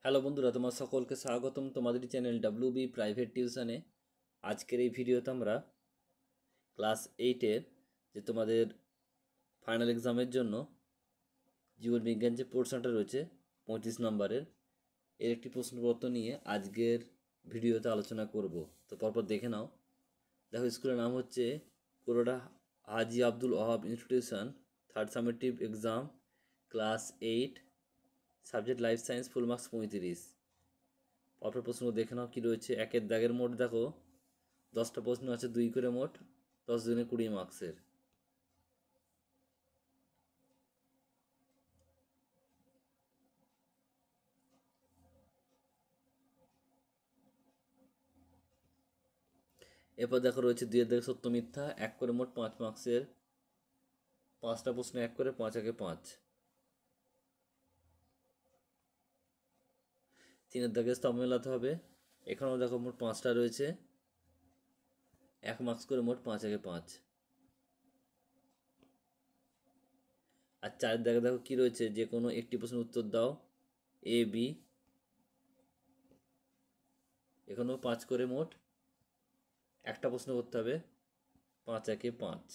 Hello বন্ধুরা, তোমার সকলকে স্বাগতম তোমাদের চ্যানেল WB প্রাইভেট টিউশনে। আজকের এই ভিডিওতে আমরা ক্লাস 8-এর যে তোমাদের ফাইনাল এক্সামের জন্য জীববিজ্ঞান যে পোর্শনটা রয়েছে 35 নম্বরের, এর একটি প্রশ্নপত্র নিয়ে আজকের ভিডিওতে আলোচনা করব। তো পরপর দেখে নাও। দেখো, স্কুলের নাম হচ্ছে Koroda Haji Abdul Wahab institution, third summative exam, class 8, subject life science, full marks 35। পরপর প্রশ্ন দেখে নাও কী রয়েছে। একের দাগের মোট দেখো 10টা প্রশ্ন আছে, 2 করে মোট 10 দিনে 20 মার্কসের। এরপর দেখো রয়েছে 2 দাগের সত্য মিথ্যা, 1 করে মোট 5 মার্কসের। 5টা প্রশ্ন 1 করে, 5 একে 5। 3 দাগের স্তম্ভ মেলাতে হবে। এখানেও দেখো মোট 5টা রয়েছে, 1 মার্কস করে, মোট 5 একে 5। আর 4 দাগে দেখো কি রয়েছে, যে কোনো একটি প্রশ্নের উত্তর দাও, A B। এখানেও 5 করে মোট, একটা প্রশ্ন করতে হবে, 5 একে 5।